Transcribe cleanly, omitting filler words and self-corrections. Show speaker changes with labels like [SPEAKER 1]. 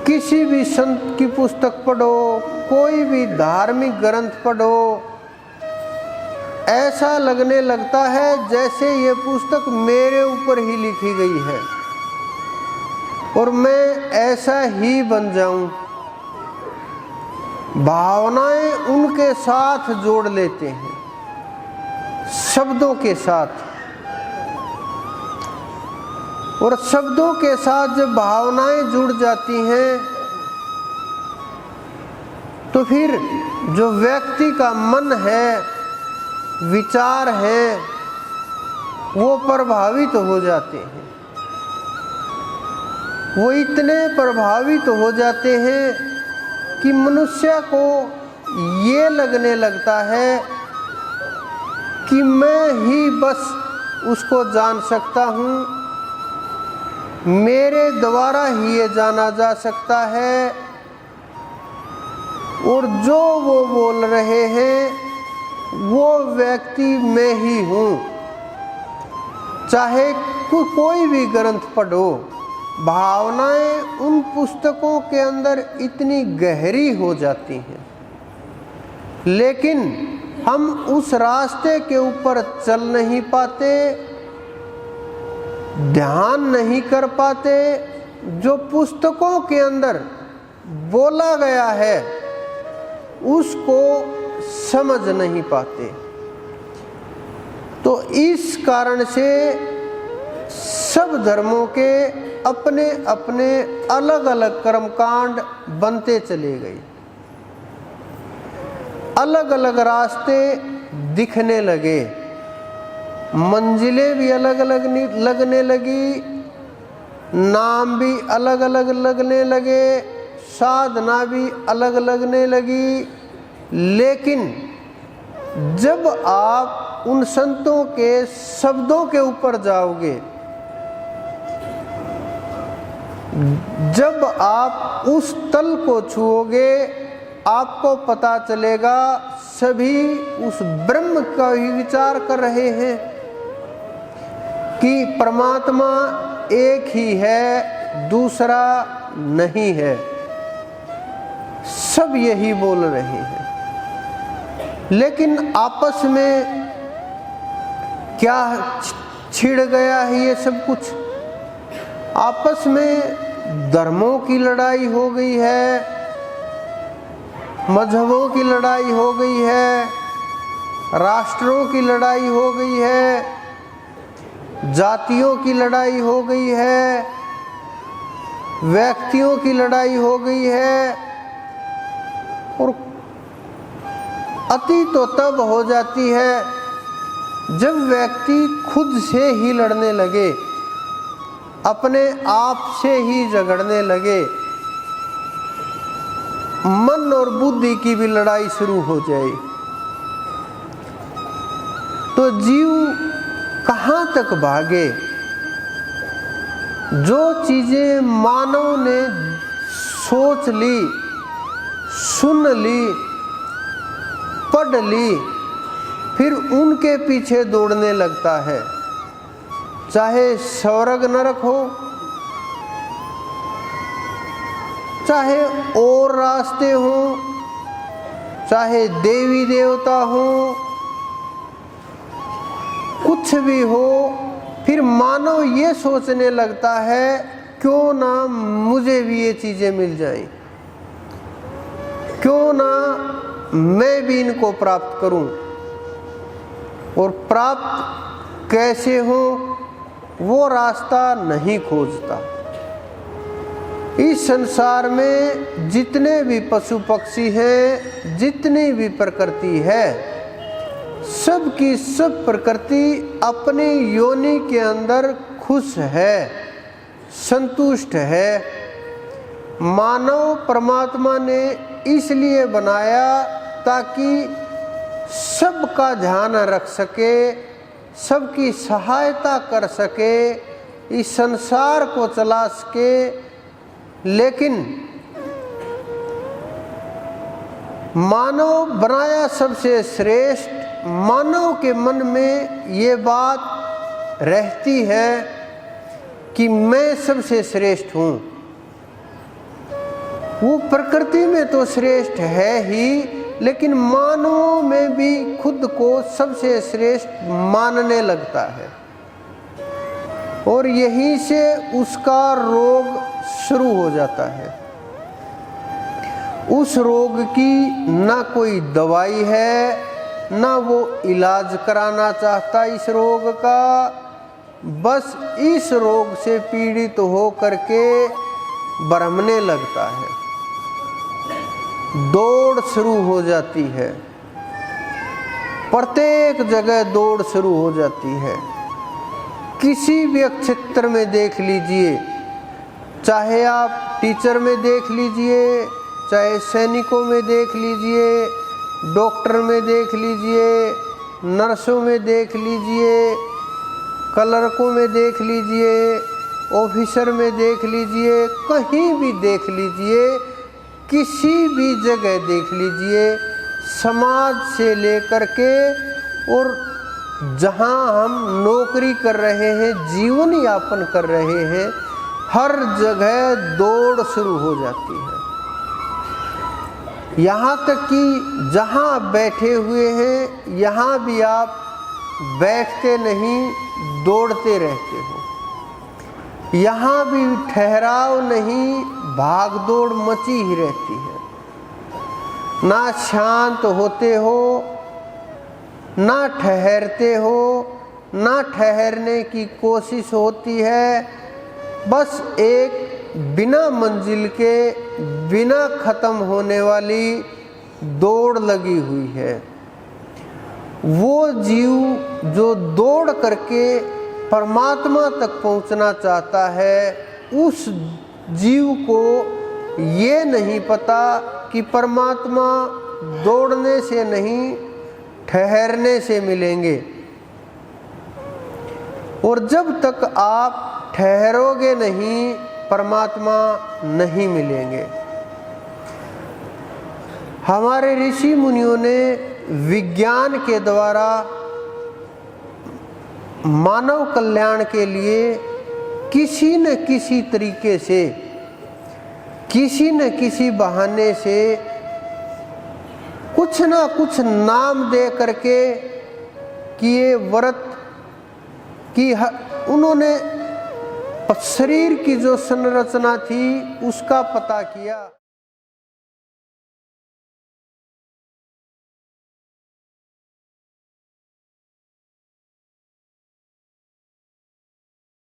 [SPEAKER 1] किसी भी संत की पुस्तक पढ़ो, कोई भी धार्मिक ग्रंथ पढ़ो, ऐसा लगने लगता है जैसे ये पुस्तक मेरे ऊपर ही लिखी गई है और मैं ऐसा ही बन जाऊं। भावनाएं उनके साथ जोड़ लेते हैं, शब्दों के साथ, और शब्दों के साथ जब भावनाएं जुड़ जाती हैं तो फिर जो व्यक्ति का मन है, विचार है, वो प्रभावित हो जाते हैं। वो इतने प्रभावित हो जाते हैं कि मनुष्य को ये लगने लगता है कि मैं ही बस उसको जान सकता हूँ, मेरे द्वारा ही ये जाना जा सकता है, और जो वो बोल रहे हैं वो व्यक्ति मैं ही हूँ। चाहे कोई भी ग्रंथ पढ़ो, भावनाएं उन पुस्तकों के अंदर इतनी गहरी हो जाती हैं, लेकिन हम उस रास्ते के ऊपर चल नहीं पाते, ध्यान नहीं कर पाते, जो पुस्तकों के अंदर बोला गया है उसको समझ नहीं पाते। तो इस कारण से सब धर्मों के अपने अपने अलग अलग कर्मकांड बनते चले गए, अलग अलग रास्ते दिखने लगे, मंजिलें भी अलग अलग लगने लगी, नाम भी अलग अलग लगने लगे, साधना भी अलग लगने लगी। लेकिन जब आप उन संतों के शब्दों के ऊपर जाओगे, जब आप उस तल को छुओगे, आपको पता चलेगा सभी उस ब्रह्म का ही विचार कर रहे हैं कि परमात्मा एक ही है, दूसरा नहीं है। सब यही बोल रहे हैं, लेकिन आपस में क्या छिड़ गया है ये सब कुछ? आपस में धर्मों की लड़ाई हो गई है, मजहबों की लड़ाई हो गई है, राष्ट्रों की लड़ाई हो गई है, जातियों की लड़ाई हो गई है, व्यक्तियों की लड़ाई हो गई है, और अति तो तब हो जाती है जब व्यक्ति खुद से ही लड़ने लगे, अपने आप से ही झगड़ने लगे, मन और बुद्धि की भी लड़ाई शुरू हो जाए, तो जीव कहाँ तक भागे? जो चीजें मानव ने सोच ली, सुन ली, पढ़ ली, फिर उनके पीछे दौड़ने लगता है। चाहे स्वर्ग नरक हो, चाहे और रास्ते हो, चाहे देवी देवता हो, कुछ भी हो, फिर मानव ये सोचने लगता है क्यों ना मुझे भी ये चीजें मिल जाएं, क्यों ना मैं भी इनको प्राप्त करूं। और प्राप्त कैसे हो वो रास्ता नहीं खोजता। इस संसार में जितने भी पशु पक्षी हैं, जितनी भी प्रकृति है, सब की सब प्रकृति अपनी योनि के अंदर खुश है, संतुष्ट है। मानव परमात्मा ने इसलिए बनाया ताकि सबका ध्यान रख सके, सबकी सहायता कर सके, इस संसार को चला सके। लेकिन मानव बनाया सबसे श्रेष्ठ, मानव के मन में ये बात रहती है कि मैं सबसे श्रेष्ठ हूँ, वो प्रकृति में तो श्रेष्ठ है ही, लेकिन मानवों में भी खुद को सबसे श्रेष्ठ मानने लगता है, और यहीं से उसका रोग शुरू हो जाता है। उस रोग की ना कोई दवाई है, ना वो इलाज कराना चाहता इस रोग का, बस इस रोग से पीड़ित हो करके भ्रमने लगता है। दौड़ शुरू हो जाती है, प्रत्येक जगह दौड़ शुरू हो जाती है। किसी भी क्षेत्र में देख लीजिए, चाहे आप टीचर में देख लीजिए, चाहे सैनिकों में देख लीजिए, डॉक्टर में देख लीजिए, नर्सों में देख लीजिए, क्लर्कों में देख लीजिए, ऑफिसर में देख लीजिए, कहीं भी देख लीजिए, किसी भी जगह देख लीजिए, समाज से लेकर के और जहाँ हम नौकरी कर रहे हैं, जीवन यापन कर रहे हैं, हर जगह दौड़ शुरू हो जाती है। यहाँ तक कि जहाँ आप बैठे हुए हैं, यहाँ भी आप बैठते नहीं, दौड़ते रहते हो। यहाँ भी ठहराव नहीं, भाग दौड़ मची ही रहती है। ना शांत होते हो, ना ठहरते हो, ना ठहरने की कोशिश होती है, बस एक बिना मंजिल के, बिना खत्म होने वाली दौड़ लगी हुई है। वो जीव जो दौड़ करके परमात्मा तक पहुंचना चाहता है, उस जीव को ये नहीं पता कि परमात्मा दौड़ने से नहीं, ठहरने से मिलेंगे। और जब तक आप ठहरोगे नहीं, परमात्मा नहीं मिलेंगे। हमारे ऋषि मुनियों ने विज्ञान के द्वारा मानव कल्याण के लिए किसी न किसी तरीके से, किसी न किसी बहाने से कुछ ना कुछ नाम दे करके किए व्रत की, उन्होंने शरीर की जो संरचना थी उसका पता किया।